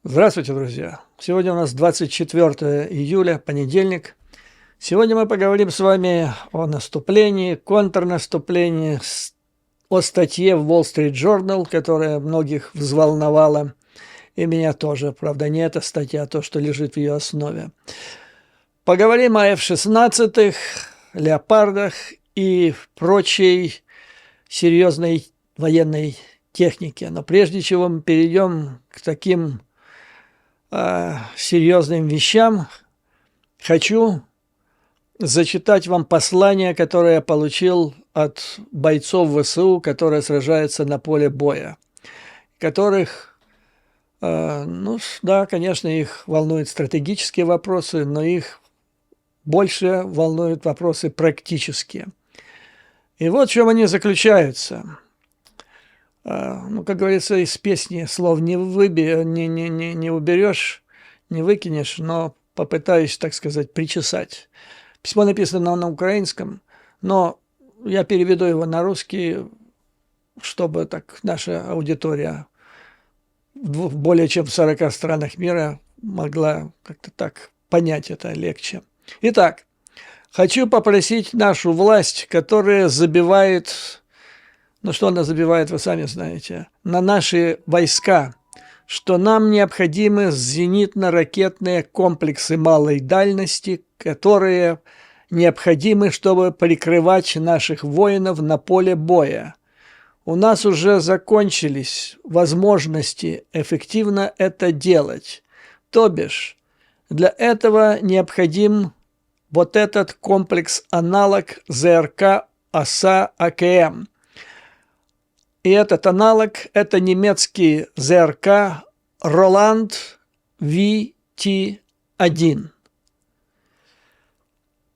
Здравствуйте, друзья! Сегодня у нас 24 июля, понедельник. Сегодня мы поговорим с вами о наступлении, контрнаступлении, о статье в Wall Street Journal, которая многих взволновала, и меня тоже. Правда, не эта статья, а то, что лежит в ее основе. Поговорим о F-16, леопардах и прочей серьезной военной технике. Но прежде чего мы перейдем к таким серьезным вещам, хочу зачитать вам послание, которое я получил от бойцов ВСУ, которые сражаются на поле боя, которых, ну да, конечно, их волнуют стратегические вопросы, но их больше волнуют вопросы практические. И вот в чем они заключаются. Ну, как говорится, из песни слов не уберешь, не выкинешь, но попытаюсь, так сказать, причесать. Письмо написано на украинском, но я переведу его на русский, чтобы так наша аудитория в более чем 40 странах мира могла как-то так понять это легче. Итак, хочу попросить нашу власть, которая забивает... Ну, что она забивает, вы сами знаете, на наши войска, что нам необходимы зенитно-ракетные комплексы малой дальности, которые необходимы, чтобы прикрывать наших воинов на поле боя. У нас уже закончились возможности эффективно это делать. То бишь, для этого необходим вот этот комплекс-аналог ЗРК ОСА-АКМ. И этот аналог – это немецкий ЗРК Roland VT-1.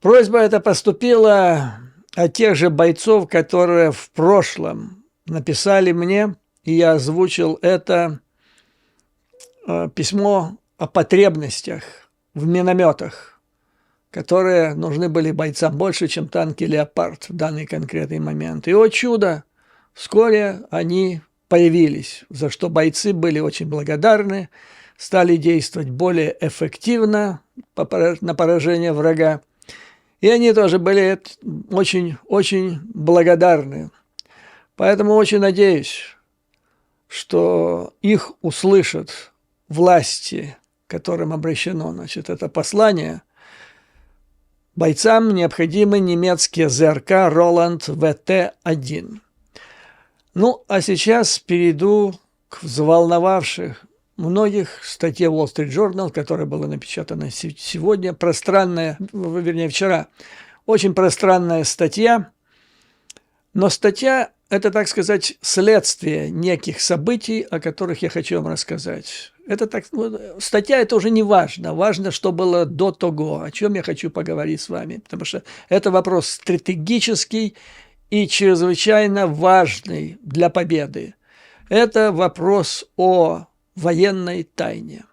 Просьба эта поступила от тех же бойцов, которые в прошлом написали мне, и я озвучил это письмо о потребностях в минометах, которые нужны были бойцам больше, чем танки «Леопард» в данный конкретный момент. И, о чудо! Вскоре они появились, за что бойцы были очень благодарны, стали действовать более эффективно на поражение врага. И они тоже были очень благодарны. Поэтому очень надеюсь, что их услышат власти, которым обращено, значит, это послание. Бойцам необходимы немецкие ЗРК Roland VT-1. Ну, а сейчас перейду к взволновавших многих статье Wall Street Journal, которая была напечатана сегодня, вчера. Очень пространная статья, но статья – это, так сказать, следствие неких событий, о которых я хочу вам рассказать. Статья – это уже не важно, важно, что было до того, о чем я хочу поговорить с вами, потому что это вопрос стратегический, и чрезвычайно важный для победы. Это вопрос о военной тайне.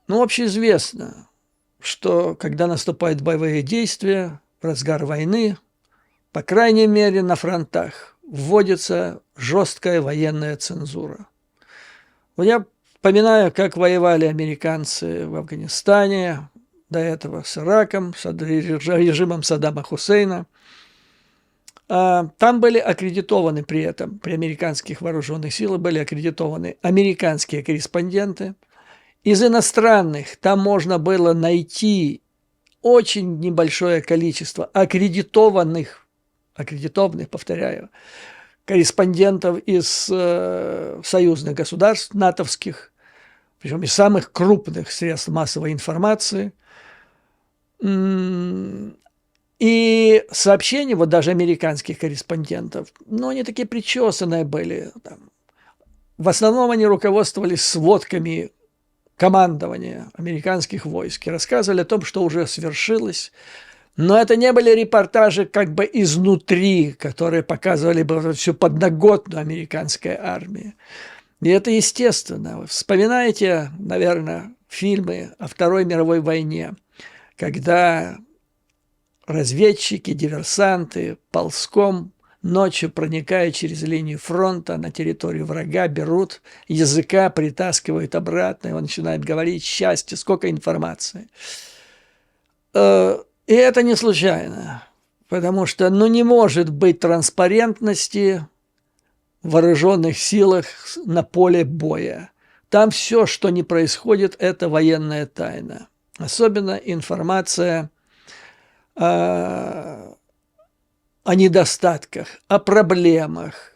Ну, общеизвестно, что когда наступают боевые действия, в разгар войны, по крайней мере на фронтах, вводится жесткая военная цензура. Я вспоминаю, как воевали американцы в Афганистане, до этого с Ираком, с режимом Саддама Хусейна. Там были аккредитованы при этом, при американских вооруженных силах были аккредитованы американские корреспонденты. Из иностранных там можно было найти очень небольшое количество аккредитованных, повторяю, корреспондентов из союзных государств, натовских, причем из самых крупных средств массовой информации. И сообщения, вот даже американских корреспондентов, ну, они такие причесанные были. В основном они руководствовались сводками командования американских войск и рассказывали о том, что уже свершилось. Но это не были репортажи как бы изнутри, которые показывали бы всю подноготную американской армии. И это естественно. Вы вспоминаете, наверное, фильмы о Второй мировой войне, когда разведчики, диверсанты ползком ночью, проникая через линию фронта на территорию врага, берут языка, притаскивают обратно, и он начинает говорить: счастье, сколько информации. И это не случайно, потому что не может быть транспарентности в вооруженных силах на поле боя. Там все, что не происходит, это военная тайна. Особенно информация о недостатках, о проблемах,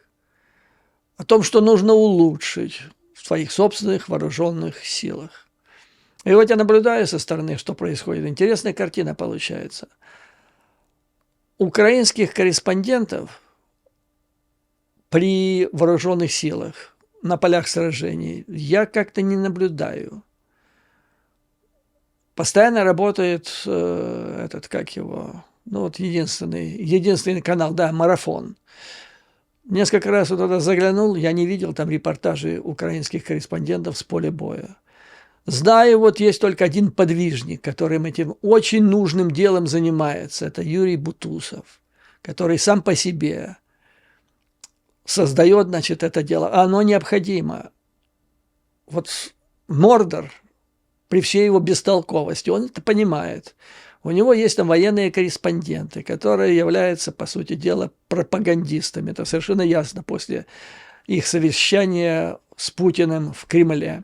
о том, что нужно улучшить в своих собственных вооруженных силах. И вот я наблюдаю со стороны, что происходит. Интересная картина получается. Украинских корреспондентов при вооруженных силах на полях сражений я как-то не наблюдаю. Постоянно работает единственный канал, да, «Марафон». Несколько раз туда заглянул, я не видел там репортажи украинских корреспондентов с поля боя. Знаю, вот есть только один подвижник, который этим очень нужным делом занимается. Это Юрий Бутусов, который сам по себе создает, значит, это дело. Оно необходимо. Вот Мордор, при всей его бестолковости, он это понимает. У него есть там военные корреспонденты, которые являются, по сути дела, пропагандистами. Это совершенно ясно после их совещания с Путиным в Кремле.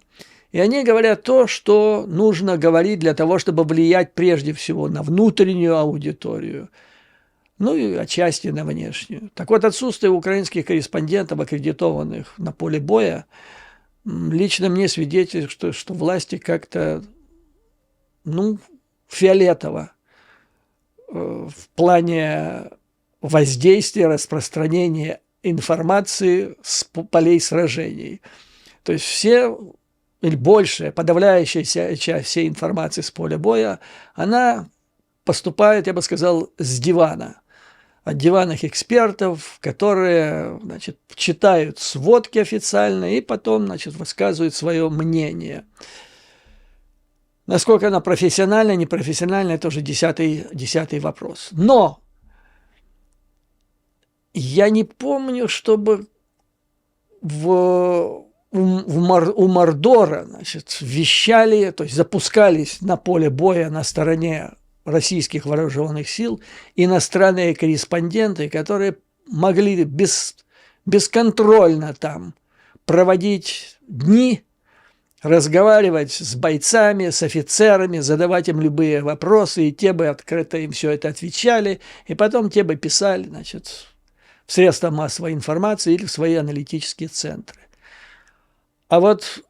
И они говорят то, что нужно говорить для того, чтобы влиять прежде всего на внутреннюю аудиторию, и отчасти на внешнюю. Так вот, отсутствие украинских корреспондентов, аккредитованных на поле боя, лично мне свидетельствует, что власти как-то, фиолетово в плане воздействия, распространения информации с полей сражений. То есть все или большая, подавляющая часть всей информации с поля боя, она поступает, я бы сказал, с дивана. От диванных экспертов, которые, значит, читают сводки официально и потом, значит, высказывают свое мнение. Насколько она профессиональна, непрофессиональна, это уже десятый вопрос. Но я не помню, чтобы у Мордора, значит, вещали, то есть запускались на поле боя на стороне российских вооруженных сил иностранные корреспонденты, которые могли бесконтрольно там проводить дни, разговаривать с бойцами, с офицерами, задавать им любые вопросы, и те бы открыто им все это отвечали, и потом те бы писали, значит, в средства массовой информации или в свои аналитические центры. А вот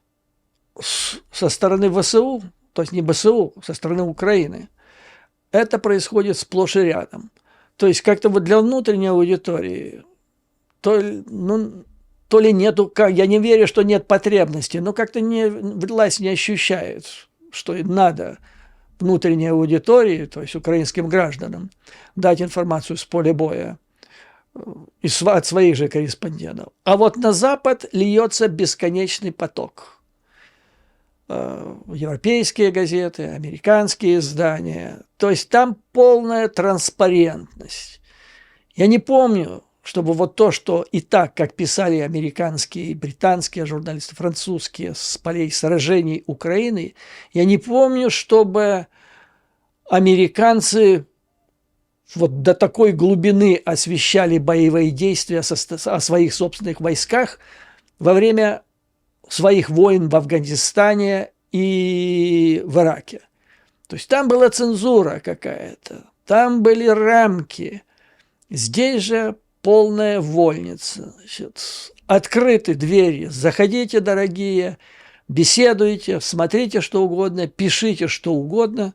со стороны ВСУ, то есть не ВСУ, со стороны Украины, это происходит сплошь и рядом. То есть как-то вот для внутренней аудитории, то ли нету, я не верю, что нет потребности, но как-то власть не ощущает, что надо внутренней аудитории, то есть украинским гражданам, дать информацию с поля боя от своих же корреспондентов. А вот на Запад льется бесконечный поток. Европейские газеты, американские издания. То есть там полная транспарентность. Я не помню, чтобы вот то, что и так, как писали американские и британские журналисты, французские с полей сражений Украины, я не помню, чтобы американцы вот до такой глубины освещали боевые действия о своих собственных войсках во время своих войн в Афганистане и в Ираке. То есть там была цензура какая-то, там были рамки. Здесь же полная вольница. Значит, открыты двери. Заходите, дорогие, беседуйте, смотрите что угодно, пишите что угодно.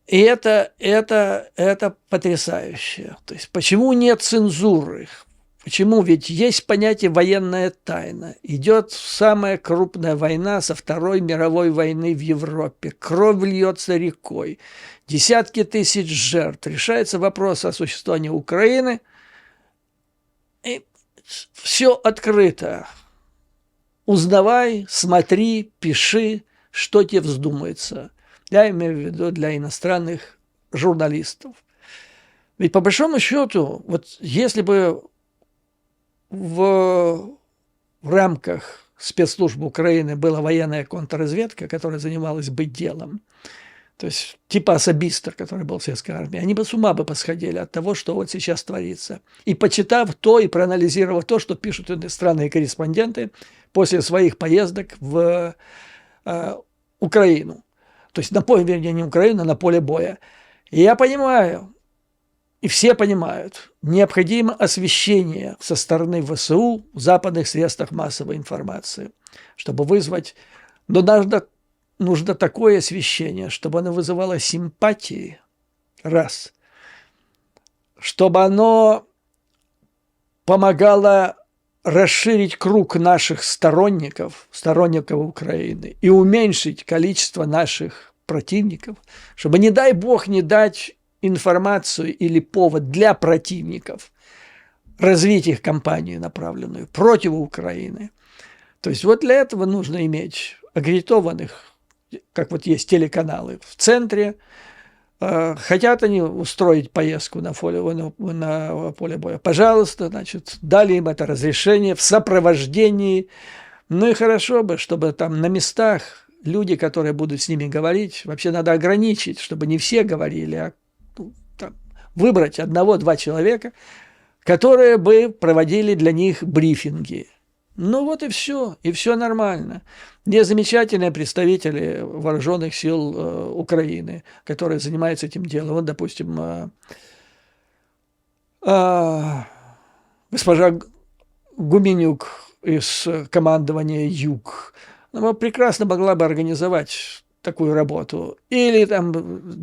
И это потрясающе. То есть почему нет цензуры? Почему? Ведь есть понятие военная тайна. Идет самая крупная война со Второй мировой войны в Европе. Кровь льется рекой. Десятки тысяч жертв. Решается вопрос о существовании Украины. И все открыто. Узнавай, смотри, пиши, что тебе вздумается. Я имею в виду для иностранных журналистов. Ведь по большому счету, вот если бы в рамках спецслужб Украины была военная контрразведка, которая занималась бы делом, то есть типа особиста, который был в советской армии, они бы с ума бы посходили от того, что вот сейчас творится. И почитав то, и проанализировав то, что пишут иностранные корреспонденты после своих поездок в Украину. То есть на поле, вернее, не Украину, а на поле боя. И я понимаю, и все понимают, необходимо освещение со стороны ВСУ в западных средствах массовой информации, чтобы вызвать... Но нужно такое освещение, чтобы оно вызывало симпатии, раз, чтобы оно помогало расширить круг наших сторонников Украины и уменьшить количество наших противников, чтобы, не дай бог, не дать информацию или повод для противников развить их кампанию, направленную против Украины. То есть вот для этого нужно иметь аккредитованных, как вот есть телеканалы в центре. Хотят они устроить поездку на поле боя, пожалуйста, значит, дали им это разрешение в сопровождении. Ну и хорошо бы, чтобы там на местах люди, которые будут с ними говорить, вообще надо ограничить, чтобы не все говорили, а там, выбрать одного-два человека, которые бы проводили для них брифинги. Ну вот и все нормально. Есть замечательные представители вооруженных сил Украины, которые занимаются этим делом. Вот, допустим, госпожа Гуменюк из командования «Юг». Она прекрасно могла бы организовать такую работу. Или там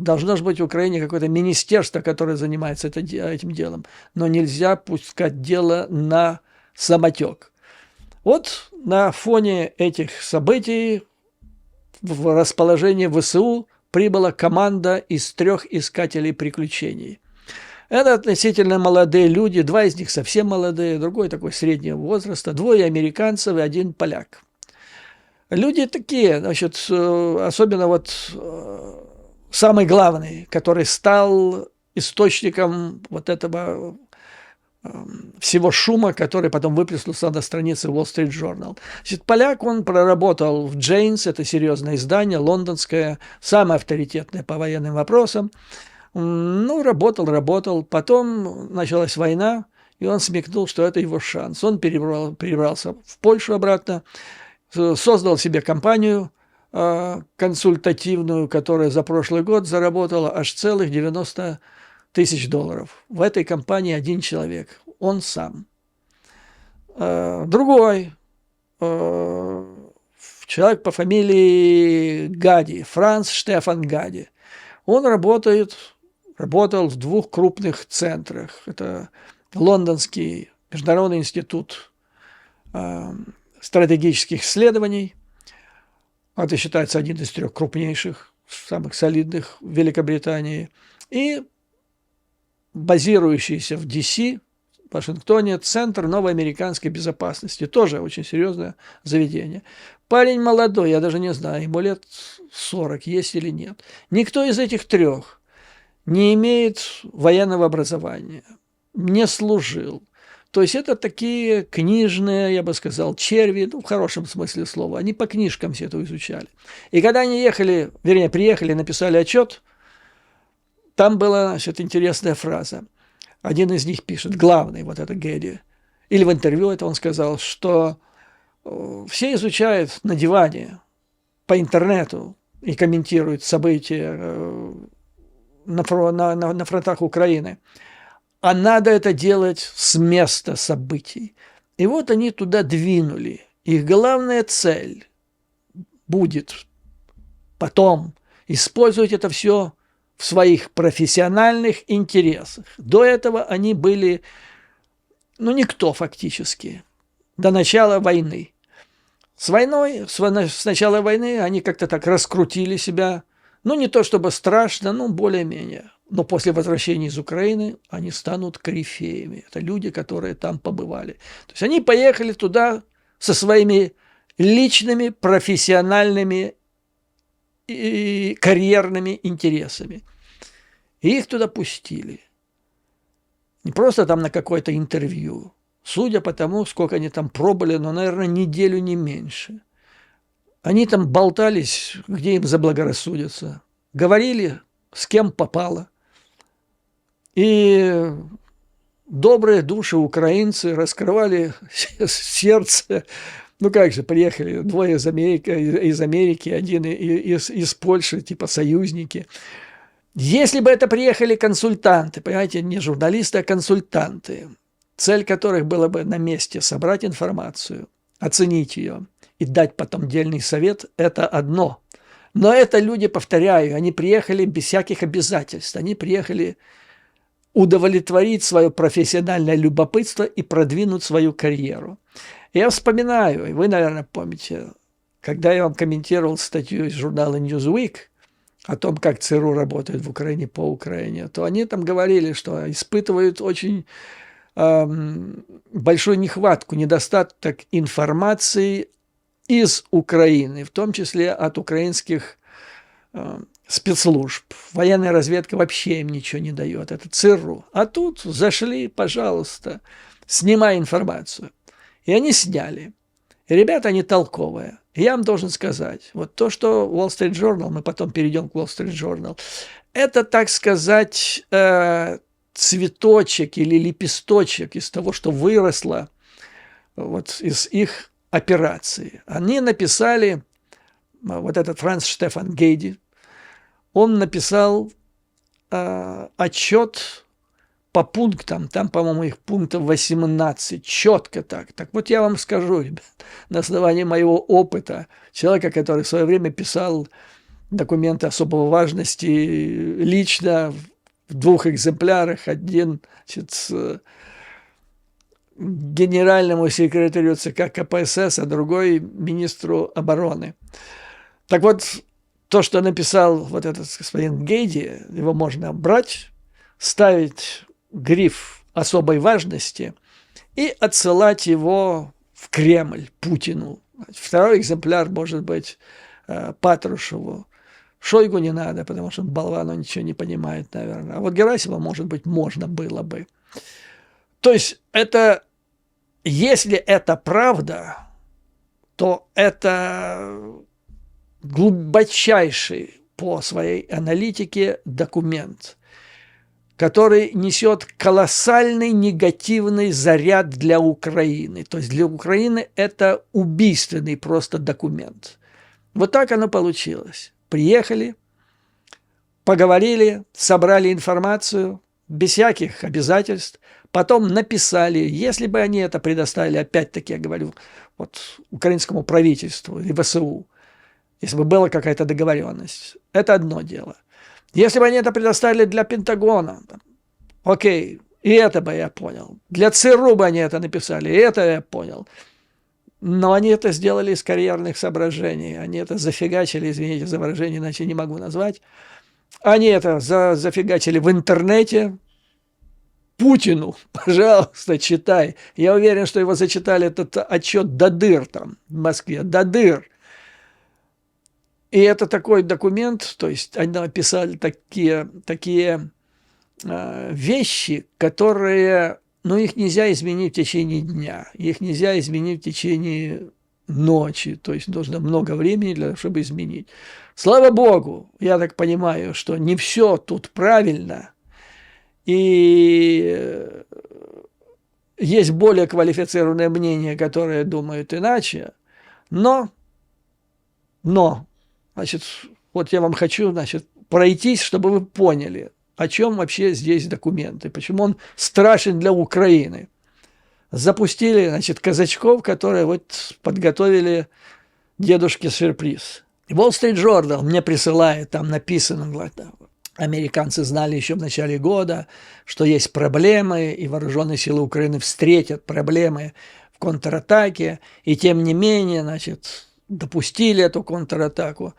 должно же быть в Украине какое-то министерство, которое занимается этим делом. Но нельзя пускать дело на самотек. Вот на фоне этих событий в расположение ВСУ прибыла команда из 3 искателей приключений. Это относительно молодые люди, 2 из них совсем молодые, другой такой среднего возраста, 2 американцев и 1 поляк. Люди такие, значит, особенно вот самый главный, который стал источником вот этого всего шума, который потом выплеснулся на странице Wall Street Journal. Значит, поляк, он проработал в Janes, это серьезное издание, лондонское, самое авторитетное по военным вопросам. Ну, работал. Потом началась война, и он смекнул, что это его шанс. Он перебрался в Польшу обратно, создал себе компанию консультативную, которая за прошлый год заработала аж целых $90 тысяч. В этой компании 1 человек, он сам. Другой человек по фамилии Гади, Франц Штефан Гади. Он работал в 2 крупных центрах. Это Лондонский международный институт стратегических исследований. Это считается один из 3 крупнейших, самых солидных в Великобритании. И базирующийся в DC, в Вашингтоне, Центр новой американской безопасности. Тоже очень серьезное заведение. Парень молодой, я даже не знаю, ему лет 40 есть или нет. Никто из этих 3 не имеет военного образования, не служил. То есть это такие книжные, я бы сказал, черви, ну, в хорошем смысле слова. Они по книжкам все это изучали. И когда они приехали, написали отчет, там была, значит, интересная фраза. Один из них пишет, главный, вот это Гэди, или в интервью это он сказал, что все изучают на диване, по интернету и комментируют события на фронтах Украины. А надо это делать с места событий. И вот они туда двинули. Их главная цель будет потом использовать это все в своих профессиональных интересах. До этого они были, никто фактически, до начала войны. С начала войны они как-то так раскрутили себя, не то чтобы страшно, более-менее. Но после возвращения из Украины они станут корифеями. Это люди, которые там побывали. То есть они поехали туда со своими личными, профессиональными и карьерными интересами. И их туда пустили. Не просто там на какое-то интервью. Судя по тому, сколько они там пробыли, ну, наверное, неделю, не меньше. Они там болтались, где им заблагорассудится. Говорили, с кем попало. И добрые души украинцы раскрывали сердце. Ну как же, приехали двое из Америки, один из Польши, типа союзники. Если бы это приехали консультанты, понимаете, не журналисты, а консультанты, цель которых была бы на месте собрать информацию, оценить ее и дать потом дельный совет, это одно. Но это люди, повторяю, они приехали без всяких обязательств, они приехали удовлетворить свое профессиональное любопытство и продвинуть свою карьеру. Я вспоминаю, и вы, наверное, помните, когда я вам комментировал статью из журнала Newsweek о том, как ЦРУ работает в Украине по Украине, то они там говорили, что испытывают очень большую нехватку, недостаток информации из Украины, в том числе от украинских спецслужб. Военная разведка вообще им ничего не дает, это ЦРУ. А тут зашли, пожалуйста, снимай информацию. И они сняли. И ребята, они толковые. И я вам должен сказать, вот то, что Wall Street Journal, мы потом перейдем к Wall Street Journal, это, так сказать, цветочек или лепесточек из того, что выросло вот из их операции. Они написали, вот этот Франц Штефан Гейди, он написал отчет по пунктам, там, по-моему, их пунктов 18, четко так. Так вот я вам скажу, ребят, на основании моего опыта, человека, который в свое время писал документы особой важности лично в 2 экземплярах, один, значит, генеральному секретарю ЦК КПСС, а другой министру обороны. Так вот, то, что написал вот этот господин Гейди, его можно брать, ставить гриф особой важности и отсылать его в Кремль Путину. 2-й экземпляр может быть Патрушеву. Шойгу не надо, потому что он болван, он ничего не понимает, наверное. А вот Герасимова, может быть, можно было бы. То есть это, если это правда, то это глубочайший по своей аналитике документ, который несет колоссальный негативный заряд для Украины. То есть для Украины это убийственный просто документ. Вот так оно получилось. Приехали, поговорили, собрали информацию без всяких обязательств, потом написали, если бы они это предоставили, опять-таки, я говорю, вот украинскому правительству или ВСУ, если бы была какая-то договоренность, это одно дело. Если бы они это предоставили для Пентагона, окей, и это бы я понял. Для ЦРУ бы они это написали, и это я понял. Но они это сделали из карьерных соображений. Они это зафигачили, извините за выражение, иначе не могу назвать. Они это зафигачили в интернете. Путину, пожалуйста, читай. Я уверен, что его зачитали этот отчет до дыр там в Москве, до дыр. И это такой документ, то есть они написали такие вещи, которые, ну, их нельзя изменить в течение дня, их нельзя изменить в течение ночи, то есть нужно много времени для того, чтобы изменить. Слава Богу, я так понимаю, что не все тут правильно, и есть более квалифицированное мнение, которое думают иначе, но, значит, вот я вам хочу, значит, пройтись, чтобы вы поняли, о чем вообще здесь документы, почему он страшен для Украины. Запустили, значит, казачков, которые вот подготовили дедушке сюрприз. Wall Street Journal мне присылает, там написано, американцы знали еще в начале года, что есть проблемы, и вооруженные силы Украины встретят проблемы в контратаке, и тем не менее, значит, допустили эту контратаку.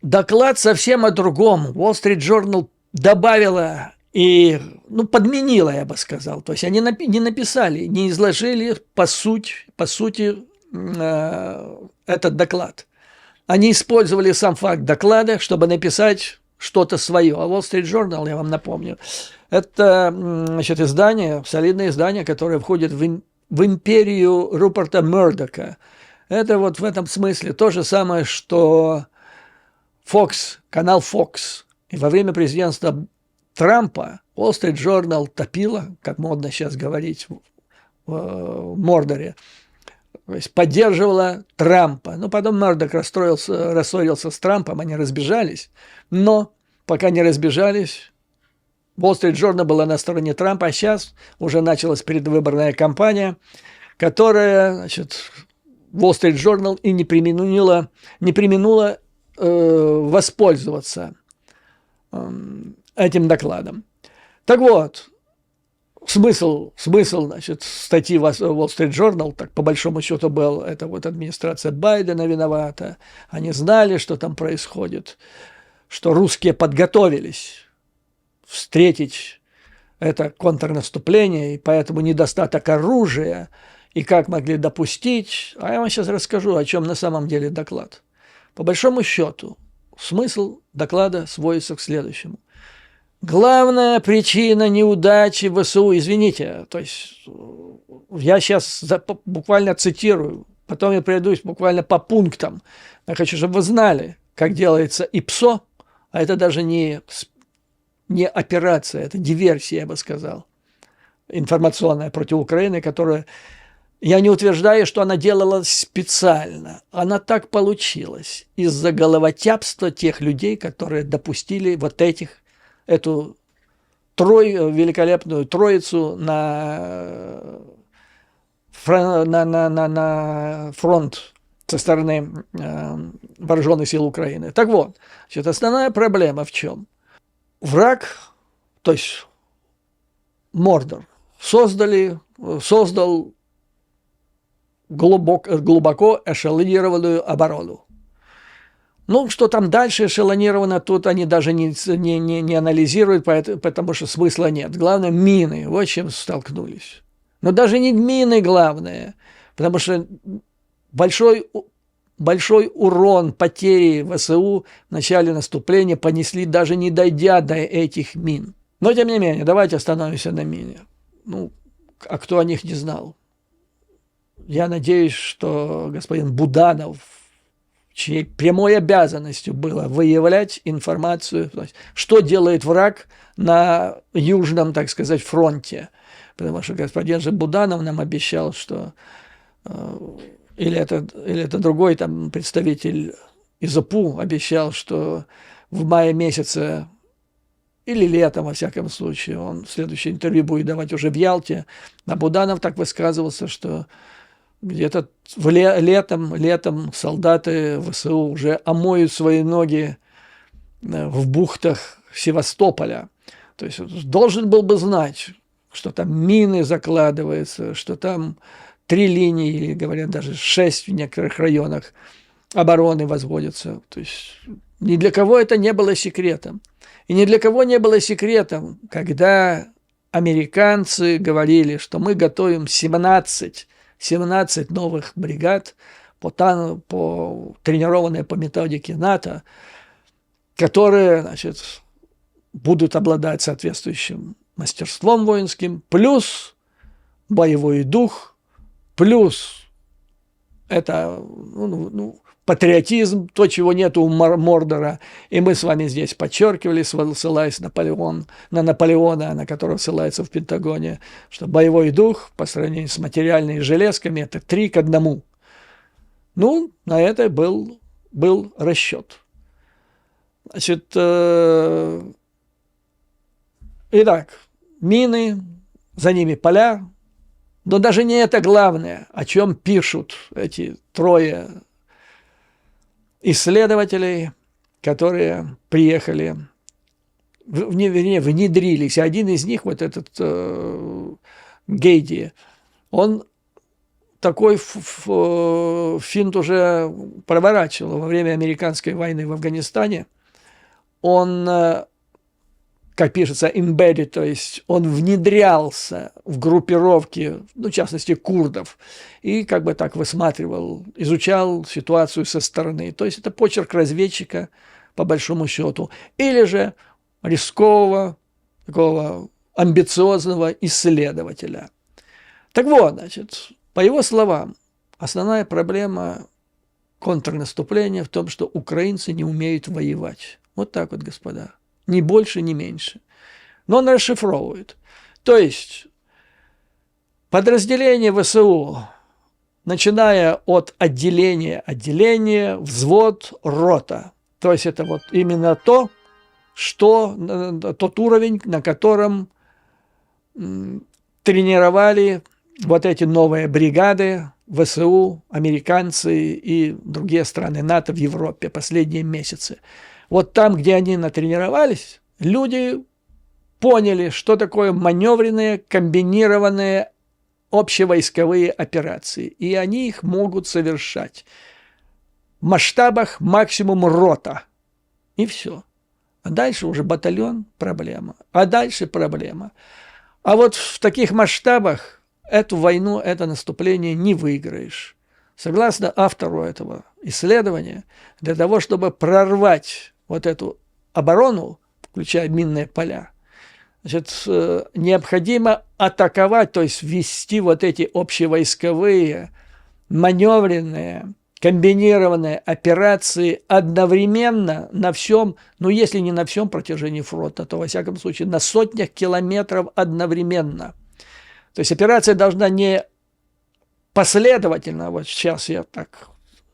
Доклад совсем о другом. Wall Street Journal добавила и, ну, подменила, я бы сказал. То есть они не написали, не изложили по сути этот доклад. Они использовали сам факт доклада, чтобы написать, что-то свое. А Wall Street Journal, я вам напомню, это, значит, издание, солидное издание, которое входит в империю Руперта Мердока. Это вот в этом смысле то же самое, что Fox, канал Fox. И во время президентства Трампа Wall Street Journal топила, как модно сейчас говорить в Мордоре, то есть поддерживала Трампа. Но потом Мердок рассорился с Трампом, они разбежались. Но пока не разбежались, Wall Street Journal была на стороне Трампа, а сейчас уже началась предвыборная кампания, которая, значит, Wall Street Journal и не применула воспользоваться этим докладом. Так вот, смысл, значит, статьи Wall Street Journal, так по большому счету был, это вот администрация Байдена виновата, они знали, что там происходит, что русские подготовились встретить это контрнаступление, и поэтому недостаток оружия, и как могли допустить. А я вам сейчас расскажу, о чем на самом деле доклад. По большому счету, смысл доклада сводится к следующему. Главная причина неудачи ВСУ, извините, то есть я сейчас буквально цитирую, потом я пройдусь буквально по пунктам. Я хочу, чтобы вы знали, как делается ИПСО, а это даже не операция, это диверсия, я бы сказал, информационная против Украины, которая, я не утверждаю, что она делалась специально, она так получилась из-за головотяпства тех людей, которые допустили вот эту великолепную троицу на фронт со стороны вооруженных сил Украины. Так вот, значит, основная проблема в чем? Враг, то есть Мордор, создал глубоко эшелонированную оборону. Ну, что там дальше эшелонировано, тут они даже не анализируют, потому что смысла нет. Главное, мины, вот с чем столкнулись. Но даже не мины главное, потому что большой урон, потери ВСУ в начале наступления понесли, даже не дойдя до этих мин. Но, тем не менее, давайте остановимся на мине. Ну, а кто о них не знал? Я надеюсь, что господин Буданов, чьей прямой обязанностью было выявлять информацию, что делает враг на южном, так сказать, фронте. Потому что господин же Буданов нам обещал, что... Или это другой там представитель из ОПУ обещал, что в мае месяце или летом, во всяком случае, он следующее интервью будет давать уже в Ялте, а Буданов так высказывался, что где-то летом солдаты ВСУ уже омоют свои ноги в бухтах Севастополя. То есть должен был бы знать, что там мины закладываются, что там 3 линии, или, говорят, даже 6 в некоторых районах обороны возводятся. То есть ни для кого это не было секретом. И ни для кого не было секретом, когда американцы говорили, что мы готовим 17 новых бригад, тренированные по методике НАТО, которые, значит, будут обладать соответствующим мастерством воинским, плюс боевой дух, плюс это патриотизм, то, чего нет у Мордора. И мы с вами здесь подчеркивали, ссылаясь на Наполеона, на которого ссылается в Пентагоне, что боевой дух по сравнению с материальными железками – это 3 к 1. Ну, на это был расчет. Значит, итак, мины, за ними поля. Но даже не это главное, о чем пишут эти 3 исследователей, которые приехали, внедрились. Один из них, вот этот Гейди, он такой финт уже проворачивал во время американской войны в Афганистане. Он, как пишется, embedded, то есть он внедрялся в группировки, в частности, курдов, и как бы так высматривал, изучал ситуацию со стороны. То есть это почерк разведчика, по большому счету, или же рискового, такого амбициозного исследователя. Так вот, значит, по его словам, основная проблема контрнаступления в том, что украинцы не умеют воевать. Вот так вот, господа. Ни больше, ни меньше. Но он расшифровывает. То есть подразделение ВСУ, начиная от отделения, взвод, рота. То есть это вот именно тот уровень, на котором тренировали вот эти новые бригады ВСУ, американцы и другие страны НАТО в Европе последние месяцы. Вот там, где они натренировались, люди поняли, что такое маневренные, комбинированные общевойсковые операции. И они их могут совершать в масштабах максимум рота. И все. А дальше уже батальон – проблема. А дальше проблема. А вот в таких масштабах эту войну, это наступление не выиграешь. Согласно автору этого исследования, для того, чтобы прорвать вот эту оборону, включая минные поля, значит, необходимо атаковать, то есть ввести вот эти общевойсковые, маневренные, комбинированные операции одновременно на всем, ну если не на всем протяжении фронта, то во всяком случае на сотнях километров одновременно. То есть операция должна не последовательно, вот сейчас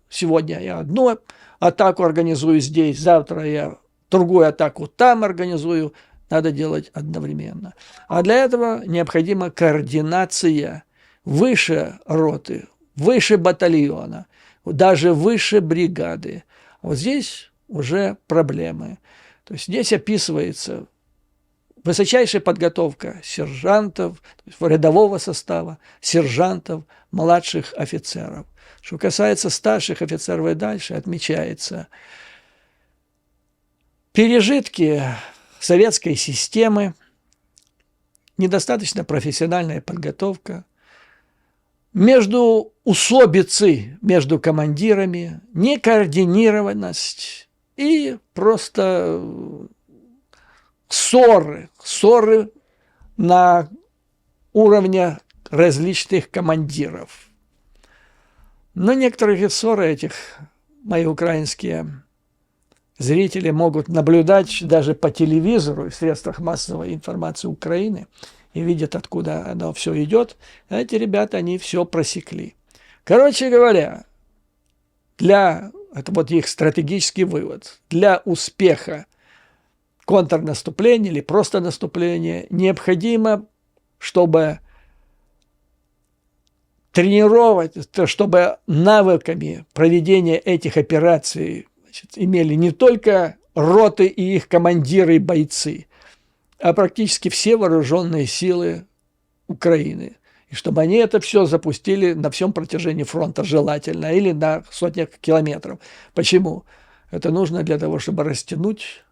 сегодня я одну атаку организую здесь, завтра я другую атаку там организую, надо делать одновременно. А для этого необходима координация выше роты, выше батальона, даже выше бригады. Вот здесь уже проблемы. То есть здесь описывается высочайшая подготовка сержантов, рядового состава, сержантов, младших офицеров. Что касается старших офицеров и дальше, отмечается пережитки советской системы, недостаточно профессиональная подготовка, междуусобицы между командирами, некоординированность и просто ссоры на уровне различных командиров. Но некоторые ссоры этих мои украинские зрители могут наблюдать даже по телевизору и в средствах массовой информации Украины и видят, откуда оно все идет. Эти ребята, они все просекли. Короче говоря, это вот их стратегический вывод, для успеха контрнаступления или просто наступления необходимо, чтобы тренировать, чтобы навыками проведения этих операций имели не только роты и их командиры и бойцы, а практически все вооруженные силы Украины. И чтобы они это все запустили на всем протяжении фронта желательно или на сотнях километров. Почему? Это нужно для того, чтобы растянуть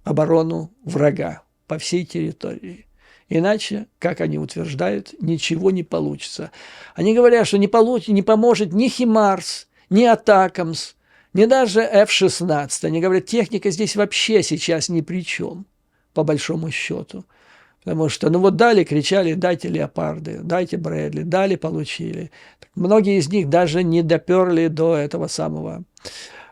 оборону врага по всей территории. Иначе, как они утверждают, ничего не получится. Они говорят, что не поможет ни «Химарс», ни «Атакамс», ни даже F-16. Они говорят, техника здесь вообще сейчас ни при чем, по большому счету. Потому что, ну вот дали, кричали, дайте «Леопарды», дайте «Брэдли», дали, получили. Многие из них даже не доперли до этого самого,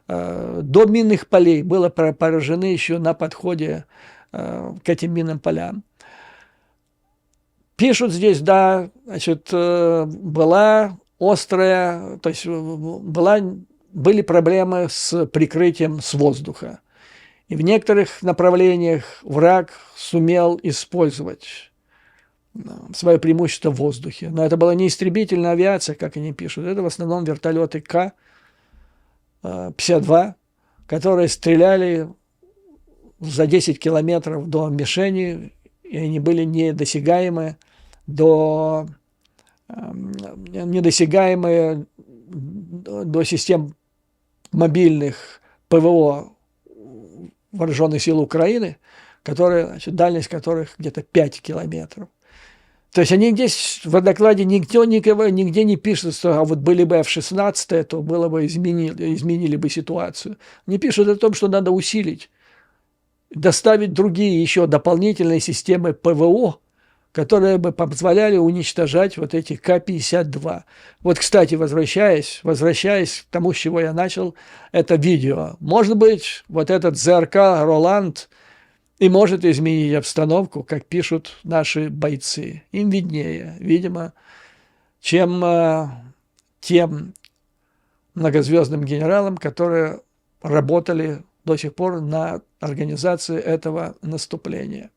до минных полей, было поражены еще на подходе к этим минным полям. Пишут здесь, да, значит, была острая, то есть были проблемы с прикрытием с воздуха. И в некоторых направлениях враг сумел использовать свое преимущество в воздухе. Но это была не истребительная авиация, как они пишут. Это в основном вертолеты К-52, которые стреляли за 10 километров до мишени, и они были недосягаемы до систем мобильных ПВО Вооруженных сил Украины, дальность которых где-то 5 километров. То есть они здесь в докладе нигде не пишут, что а вот были бы F-16, то было бы изменили бы ситуацию. Они пишут о том, что надо усилить, доставить другие еще дополнительные системы ПВО, которые бы позволяли уничтожать вот эти К-52. Вот, кстати, возвращаясь к тому, с чего я начал это видео. Может быть, вот этот ЗРК «Роланд» и может изменить обстановку, как пишут наши бойцы. Им виднее, видимо, чем тем многозвездным генералам, которые работали до сих пор на организации этого наступления.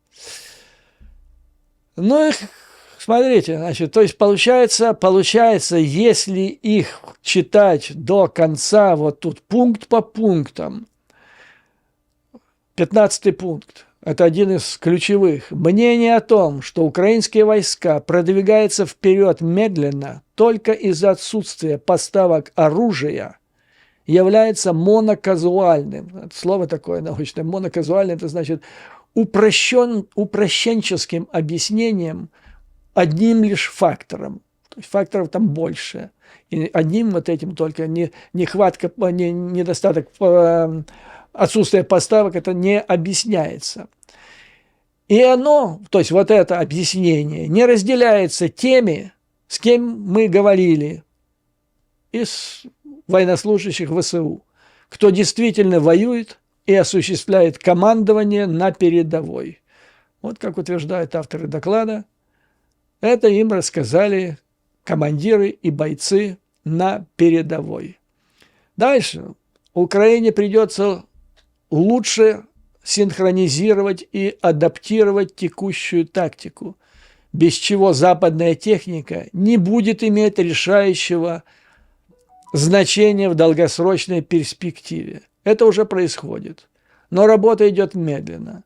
Ну и смотрите, значит, то есть получается, если их читать до конца, вот тут пункт по пунктам, 15-й пункт, это один из ключевых. Мнение о том, что украинские войска продвигаются вперед медленно только из-за отсутствия поставок оружия, является моноказуальным. Это слово такое научное. Моноказуальное – это значит упрощенческим объяснением одним лишь фактором. То есть факторов там больше. И одним вот этим только нехватка, недостаток, отсутствие поставок, это не объясняется. И оно, то есть вот это объяснение, не разделяется теми, с кем мы говорили, из военнослужащих ВСУ, кто действительно воюет и осуществляет командование на передовой. Вот как утверждают авторы доклада, это им рассказали командиры и бойцы на передовой. Дальше Украине придется лучше синхронизировать и адаптировать текущую тактику, без чего западная техника не будет иметь решающего значения в долгосрочной перспективе. Это уже происходит. Но работа идет медленно.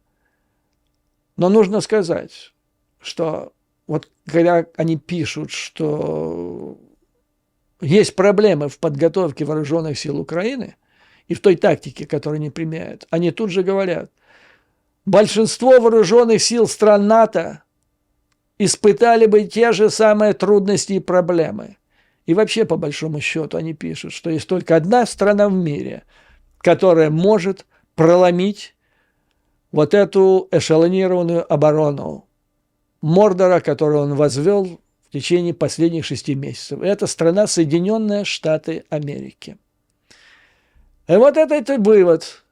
Но нужно сказать, что вот когда они пишут, что есть проблемы в подготовке вооруженных сил Украины и в той тактике, которую они применяют, они тут же говорят, большинство вооруженных сил стран НАТО испытали бы те же самые трудности и проблемы. И вообще, по большому счету, они пишут, что есть только одна страна в мире, которая может проломить вот эту эшелонированную оборону Мордора, которую он возвел в течение последних 6 месяцев. Это страна Соединенные Штаты Америки. И вот это вывод.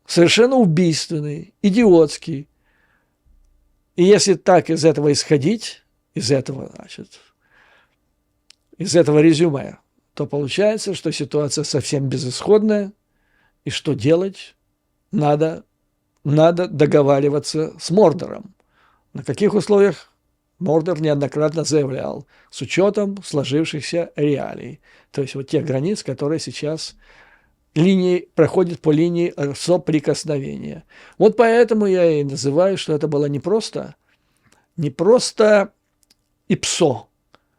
Совершенно убийственный, идиотский. И если так из этого исходить, из этого резюме, то получается, что ситуация совсем безысходная, и что делать? Надо договариваться с Мордором. На каких условиях? Мордор неоднократно заявлял, с учетом сложившихся реалий. То есть вот тех границ, которые сейчас проходят по линии соприкосновения. Вот поэтому я и называю, что это было не просто ИПСО.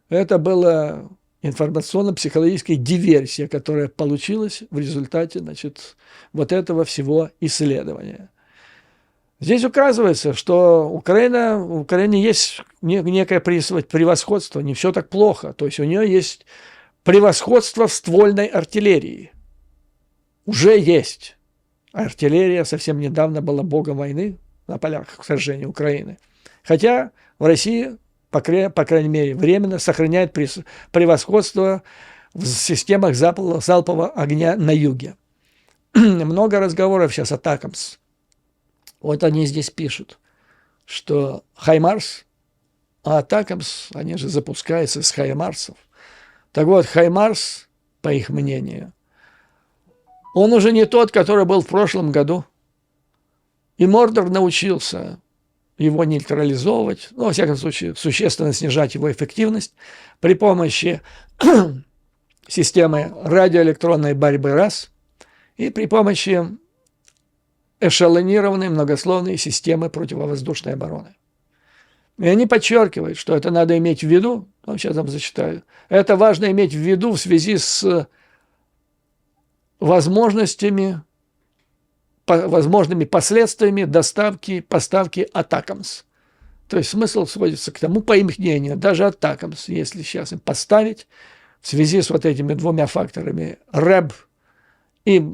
Это была информационно-психологическая диверсия, которая получилась в результате, вот этого всего исследования. Здесь указывается, что у Украины есть некое превосходство, не все так плохо. То есть у нее есть превосходство в ствольной артиллерии. Уже есть. Артиллерия совсем недавно была богом войны на полях сражения Украины. Хотя в России, по крайней мере, временно сохраняет превосходство в системах залпового огня на юге. Много разговоров сейчас о ТАКАМС. Вот они здесь пишут, что Хаймарс, а ТАКАМС, они же запускаются с Хаймарсов. Так вот, Хаймарс, по их мнению, он уже не тот, который был в прошлом году. И Мордор научился его нейтрализовывать, во всяком случае, существенно снижать его эффективность при помощи системы радиоэлектронной борьбы РАС и при помощи эшелонированной многослойной системы противовоздушной обороны. И они подчеркивают, что это надо иметь в виду, сейчас вам зачитаю, это важно иметь в виду в связи с возможными последствиями поставки АТАКАМС. То есть смысл сводится к тому, по их мнению, даже атакамс, если сейчас им поставить в связи с вот этими двумя факторами РЭБ и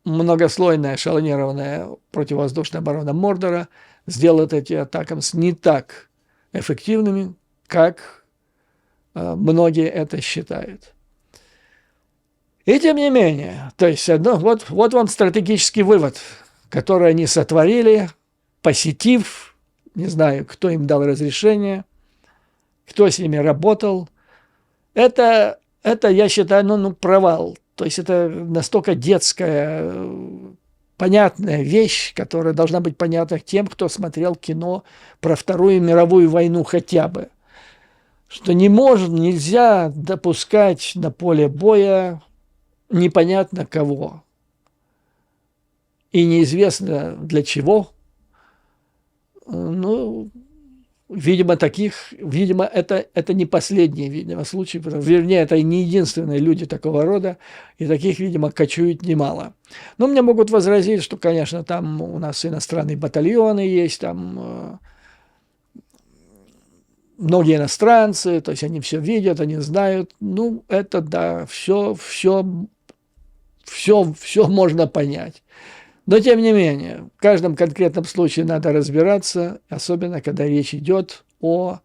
многослойная эшелонированная противовоздушная оборона Мордора, сделает эти атакамс не так эффективными, как многие это считают. И тем не менее, то есть вот вам стратегический вывод, который они сотворили, посетив, не знаю, кто им дал разрешение, кто с ними работал. Это я считаю, провал. То есть это настолько детская, понятная вещь, которая должна быть понятна тем, кто смотрел кино про Вторую мировую войну хотя бы. Что нельзя допускать на поле боя непонятно кого. И неизвестно для чего. Видимо, это не последний, видимо, случай. Вернее, это не единственные люди такого рода, и таких, видимо, кочует немало. Но мне могут возразить, что, конечно, там у нас иностранные батальоны есть, там многие иностранцы, то есть они все видят, они знают. Это да, все можно понять. Но, тем не менее, в каждом конкретном случае надо разбираться, особенно когда речь идет о,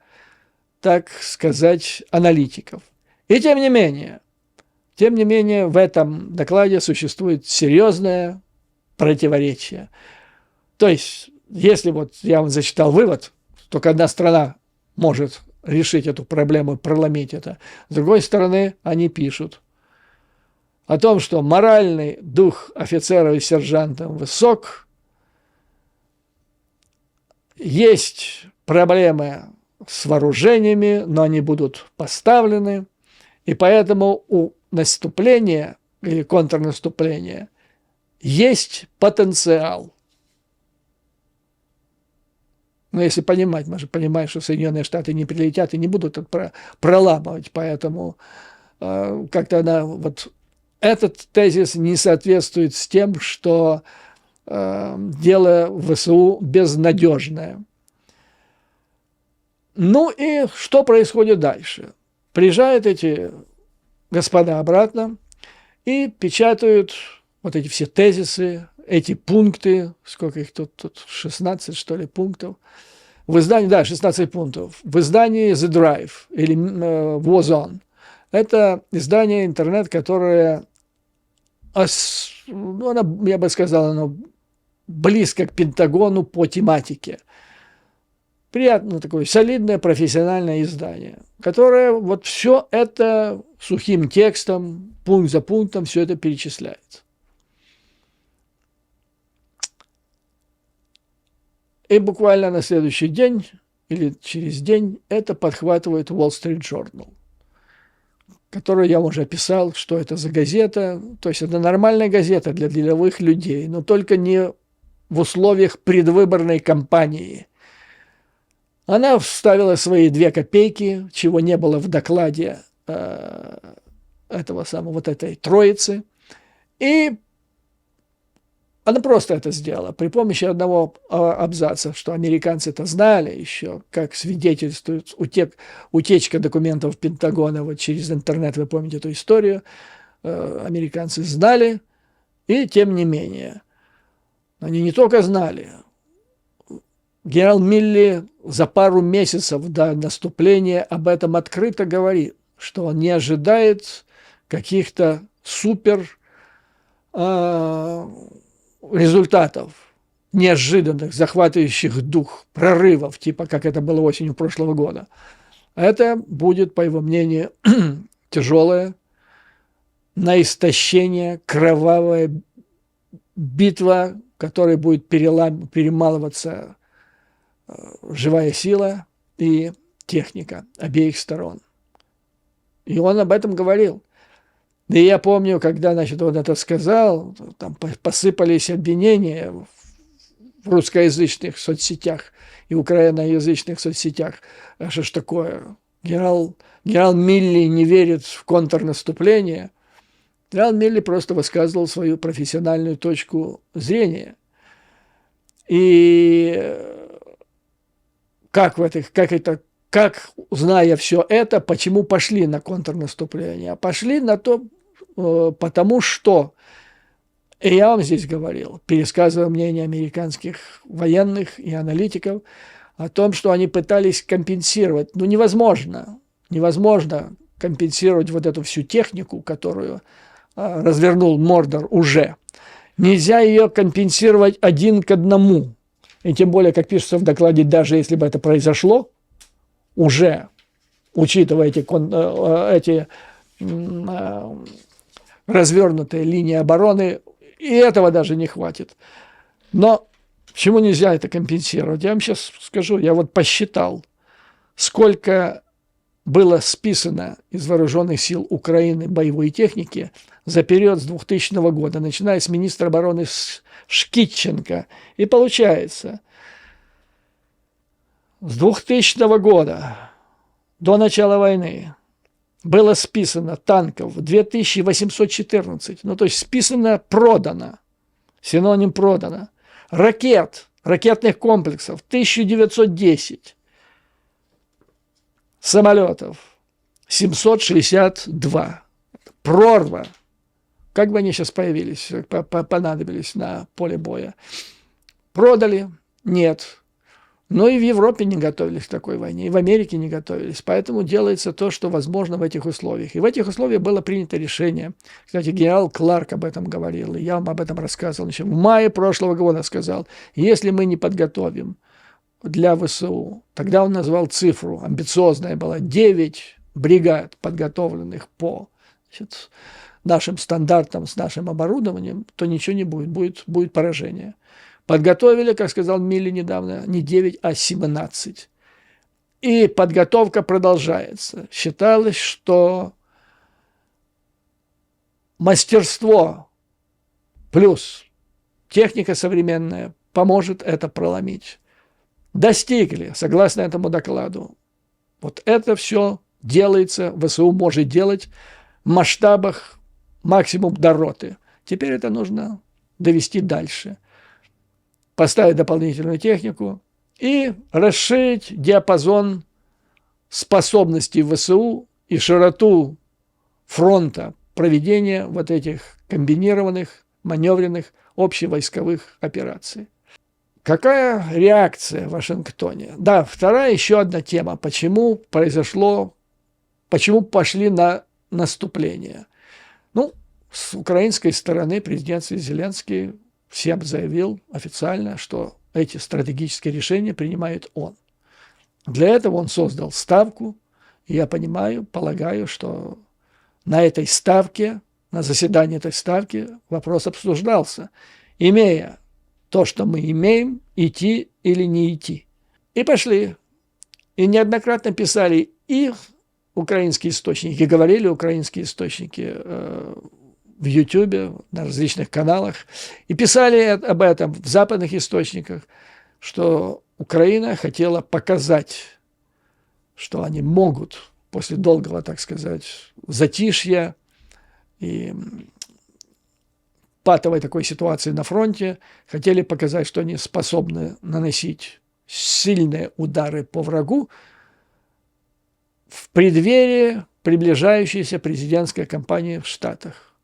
так сказать, аналитиков. И тем не менее, в этом докладе существует серьезное противоречие. То есть, если я вам зачитал вывод, только одна страна может решить эту проблему, проломить это. С другой стороны, они пишут о том, что моральный дух офицеров и сержантов высок, есть проблемы с вооружениями, но они будут поставлены, и поэтому у наступления или контрнаступления есть потенциал. Но если понимать, мы же понимаем, что Соединенные Штаты не прилетят и не будут это проламывать, поэтому как-то этот тезис не соответствует с тем, что дело в ВСУ безнадежное. И что происходит дальше? Приезжают эти господа обратно и печатают вот эти все тезисы, эти пункты, сколько их тут 16, что ли, пунктов. В издании, 16 пунктов. В издании The Drive или Warzone. Это издание интернет, которое, я бы сказал, оно близко к Пентагону по тематике. Приятно такое солидное профессиональное издание, которое все это сухим текстом, пункт за пунктом, все это перечисляет. И буквально на следующий день или через день это подхватывает Wall Street Journal, которую я уже описал, что это за газета. То есть это нормальная газета для деловых людей, но только не в условиях предвыборной кампании. Она вставила свои 2 копейки, чего не было в докладе этой троицы. И она просто это сделала при помощи одного абзаца, что американцы это знали еще, как свидетельствует утечка документов Пентагона через интернет, вы помните эту историю. Американцы знали, и тем не менее. Они не только знали. Генерал Милли за пару месяцев до наступления об этом открыто говорит, что он не ожидает каких-то супер результатов, неожиданных, захватывающих дух, прорывов, типа как это было осенью прошлого года. Это будет, по его мнению, тяжелая, на истощение, кровавая битва, в которой будет перемалываться живая сила и техника обеих сторон. И он об этом говорил. И я помню, когда, он это сказал, там посыпались обвинения в русскоязычных соцсетях и украиноязычных соцсетях. А что ж такое? Генерал Милли не верит в контрнаступление. Генерал Милли просто высказывал свою профессиональную точку зрения. И как, зная все это, почему пошли на контрнаступление? Пошли на то, потому что, и я вам здесь говорил, пересказывая мнение американских военных и аналитиков, о том, что они пытались компенсировать. Ну, невозможно компенсировать вот эту всю технику, которую развернул Мордор уже. Нельзя ее компенсировать 1 к 1. И тем более, как пишется в докладе, даже если бы это произошло, уже, учитывая эти развернутые линии обороны, и этого даже не хватит. Но почему нельзя это компенсировать? Я вам сейчас скажу, я вот посчитал, сколько было списано из вооруженных сил Украины боевой техники за период с 2000 года, начиная с министра обороны Шкитченко. И получается, с 2000 года до начала войны было списано танков 2814, ну то есть списано, продано, синоним продано, ракетных комплексов 1910, самолетов 762. Прорва. Как бы они сейчас появились, понадобились на поле боя. Продали? Нет. Но и в Европе не готовились к такой войне, и в Америке не готовились. Поэтому делается то, что возможно в этих условиях. И в этих условиях было принято решение. Кстати, генерал Кларк об этом говорил, и я вам об этом рассказывал. В мае прошлого года сказал, если мы не подготовим для ВСУ, тогда он назвал цифру, амбициозная была, 9 бригад, подготовленных по нашим стандартам, с нашим оборудованием, то ничего не будет, будет поражение. Подготовили, как сказал Милли недавно, не 9, а 17. И подготовка продолжается. Считалось, что мастерство плюс техника современная поможет это проломить. Достигли, согласно этому докладу. Вот это все делается, ВСУ может делать в масштабах максимум до роты. Теперь это нужно довести дальше. Поставить дополнительную технику и расширить диапазон способностей ВСУ и широту фронта проведения вот этих комбинированных, маневренных, общевойсковых операций. Какая реакция в Вашингтоне? Да, вторая еще одна тема. Почему пошли на наступление? Ну, с украинской стороны президент Зеленский всем заявил официально, что эти стратегические решения принимает он. Для этого он создал ставку. И я полагаю, что на этой ставке, на заседании этой ставки вопрос обсуждался, имея то, что мы имеем, идти или не идти. И пошли. И неоднократно писали и украинские источники, говорили украинские источники в Ютубе, на различных каналах, и писали об этом в западных источниках, что Украина хотела показать, что они могут после долгого, так сказать, затишья и патовой такой ситуации на фронте, хотели показать, что они способны наносить сильные удары по врагу в преддверии приближающейся президентской кампании в Штатах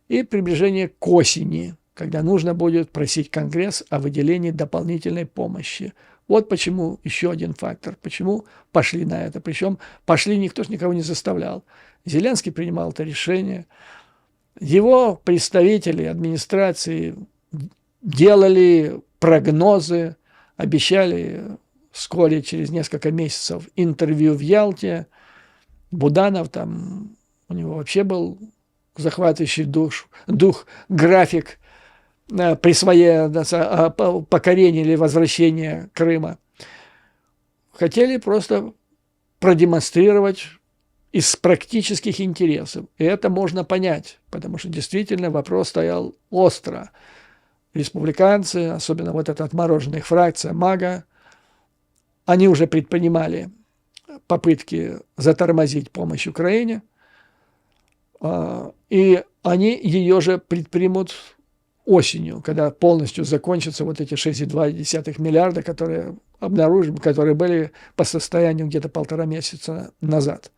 и приближение к осени, когда нужно будет просить Конгресс о выделении дополнительной помощи. Вот почему еще один фактор, почему пошли на это. Причем пошли, никто же никого не заставлял. Зеленский принимал это решение. Его представители администрации делали прогнозы, обещали вскоре, через несколько месяцев, интервью в Ялте. Буданов там, у него вообще был захватывающий дух, график присвоения, покорения или возвращения Крыма. Хотели просто продемонстрировать из практических интересов. И это можно понять, потому что действительно вопрос стоял остро. Республиканцы, особенно вот эта отмороженная фракция МАГА, они уже предпринимали попытки затормозить помощь Украине, и они ее же предпримут осенью, когда полностью закончатся вот эти 6,2 миллиарда, которые обнаружим, которые были по состоянию где-то 1,5 месяца назад.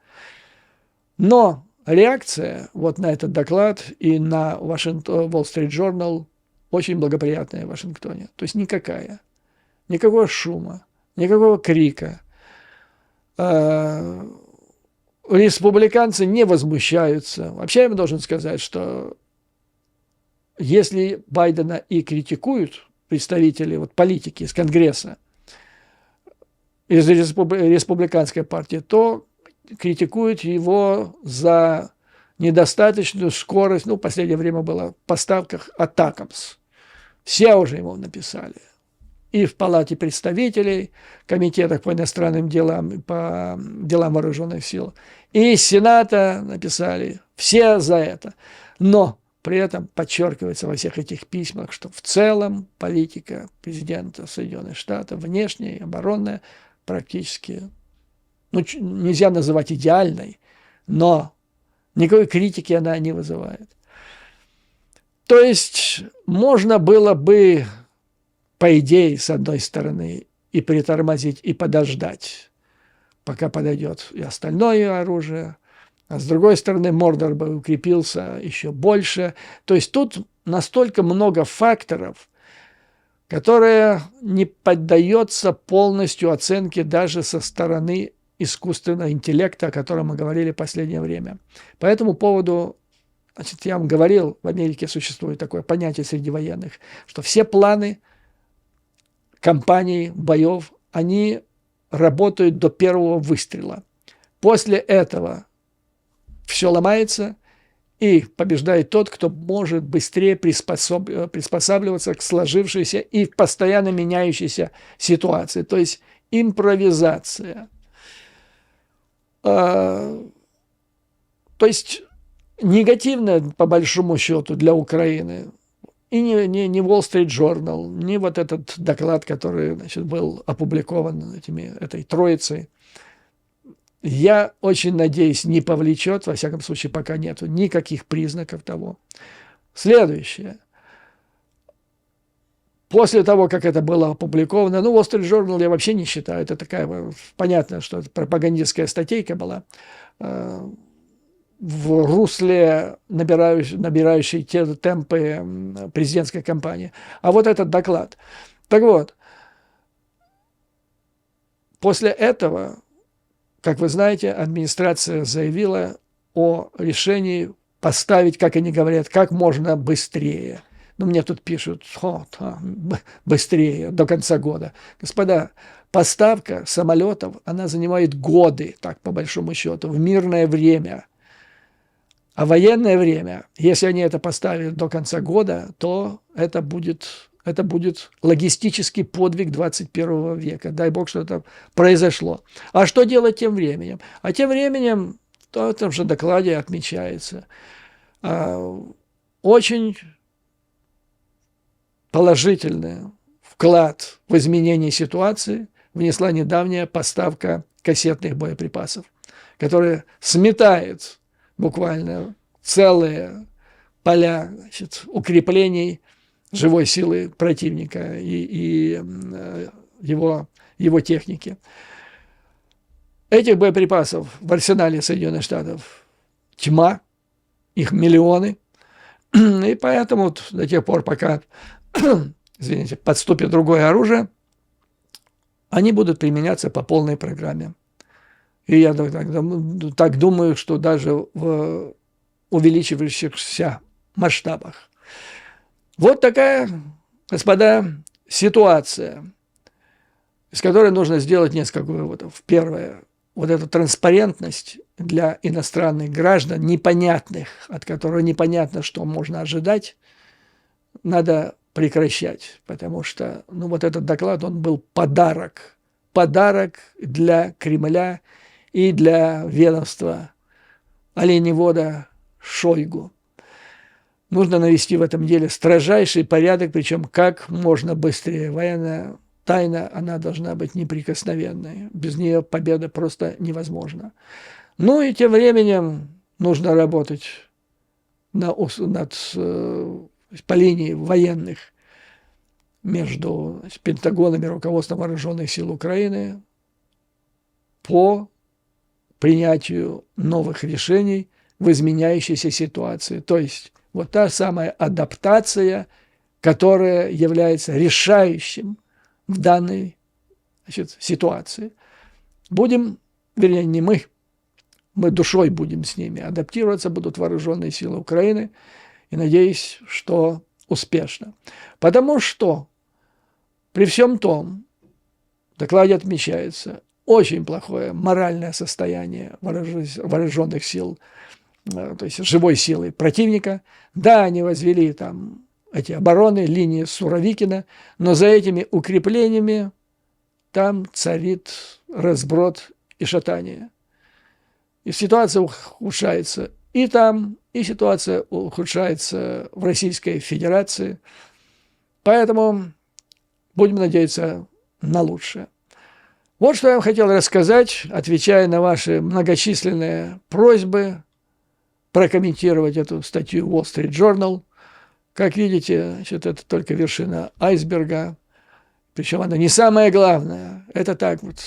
Но реакция вот на этот доклад и на Wall Street Journal очень благоприятная в Вашингтоне. То есть никакая. Никакого шума, никакого крика. Республиканцы не возмущаются. Вообще я должен сказать, что если Байдена и критикуют представители вот, политики из Конгресса, из республиканской партии, то критикуют его за недостаточную скорость, ну, в последнее время было в поставках Атакамс. Все уже ему написали. И в Палате представителей, комитетах по иностранным делам, по делам вооруженных сил, и из Сената написали. Все за это. Но при этом подчеркивается во всех этих письмах, что в целом политика президента Соединенных Штатов, внешняя и оборонная, практически, ну, нельзя называть идеальной, но никакой критики она не вызывает. То есть можно было бы, по идее, с одной стороны, и притормозить, и подождать, пока подойдет и остальное оружие, а с другой стороны, Мордор бы укрепился еще больше. То есть тут настолько много факторов, которые не поддаются полностью оценке даже со стороны искусственного интеллекта, о котором мы говорили в последнее время. По этому поводу, значит, я вам говорил, в Америке существует такое понятие среди военных, что все планы кампаний, боев, они работают до первого выстрела. После этого все ломается, и побеждает тот, кто может быстрее приспосабливаться к сложившейся и постоянно меняющейся ситуации. То есть импровизация. То есть негативно, по большому счету, для Украины. И не Wall Street Journal, не вот этот доклад, который, значит, был опубликован этой троицей. Я очень надеюсь, не повлечет, во всяком случае, пока нету никаких признаков того. Следующее. После того, как это было опубликовано, ну, Wall Street Journal я вообще не считаю, это такая, понятно, что это пропагандистская статейка была, в русле набирающей те темпы президентской кампании. А вот этот доклад. Так вот, после этого, как вы знаете, администрация заявила о решении поставить, как они говорят, как можно быстрее. Ну, мне тут пишут, быстрее, до конца года. Господа, поставка самолетов, она занимает годы, так по большому счету, в мирное время. А военное время, если они это поставят до конца года, то это будет логистический подвиг 21 века. Дай бог, что это произошло. А что делать тем временем? А тем временем, в этом же докладе отмечается, очень положительный вклад в изменение ситуации внесла недавняя поставка кассетных боеприпасов, которая сметает буквально целые поля, значит, укреплений живой силы противника и его техники. Этих боеприпасов в арсенале Соединенных Штатов тьма, их миллионы, и поэтому до тех пор, пока, извините, подступит другое оружие, они будут применяться по полной программе. И я так думаю, что даже в увеличивающихся масштабах. Вот такая, господа, ситуация, из которой нужно сделать несколько выводов. Первое. Вот эта транспарентность для иностранных граждан, непонятных, от которого непонятно, что можно ожидать, надо прекращать. Потому что, ну, вот этот доклад, он был подарок. Подарок для Кремля и для ведомства оленевода Шойгу. Нужно навести в этом деле строжайший порядок, причем как можно быстрее. Военная тайна, она должна быть неприкосновенной. Без нее победа просто невозможна. Ну и тем временем нужно работать над по линии военных между Пентагоном и руководством вооруженных сил Украины по принятию новых решений в изменяющейся ситуации. То есть вот та самая адаптация, которая является решающим в данной, значит, ситуации. Будем, вернее, не мы душой будем с ними. Адаптироваться будут вооруженные силы Украины. И надеюсь, что успешно. Потому что при всем том, в докладе отмечается очень плохое моральное состояние вооруженных сил, то есть живой силы противника. Да, они возвели там эти обороны, линии Суровикина, но за этими укреплениями там царит разброд и шатание. И ситуация ухудшается и там, и ситуация ухудшается в Российской Федерации. Поэтому будем надеяться на лучшее. Вот что я вам хотел рассказать, отвечая на ваши многочисленные просьбы прокомментировать эту статью Wall Street Journal. Как видите, значит, это только вершина айсберга. Причем она не самое главное. Это так вот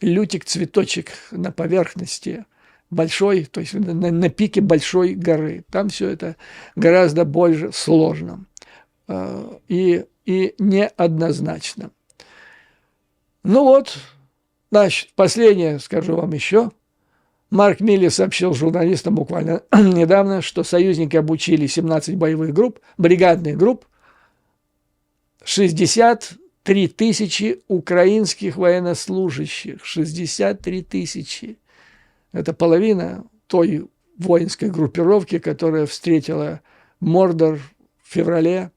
лютик-цветочек на поверхности большой, то есть на пике большой горы. Там все это гораздо больше сложно и неоднозначно. Ну вот, значит, последнее скажу вам еще. Марк Милли сообщил журналистам буквально недавно, что союзники обучили 17 боевых групп, бригадных групп, 63 тысячи украинских военнослужащих. 63 тысячи. Это половина той воинской группировки, которая встретила Мордор в феврале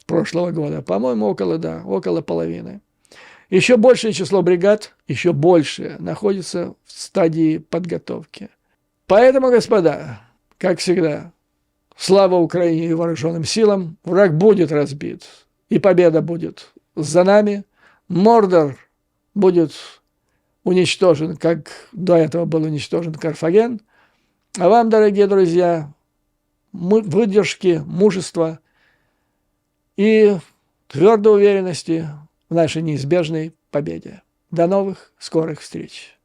прошлого года. По-моему, около половины. Еще большее число бригад, еще больше, находится в стадии подготовки. Поэтому, господа, как всегда, слава Украине и вооруженным силам, враг будет разбит, и победа будет за нами. Мордор будет уничтожен, как до этого был уничтожен Карфаген. А вам, дорогие друзья, выдержки, мужества и твердой уверенности в нашей неизбежной победе. До новых скорых встреч!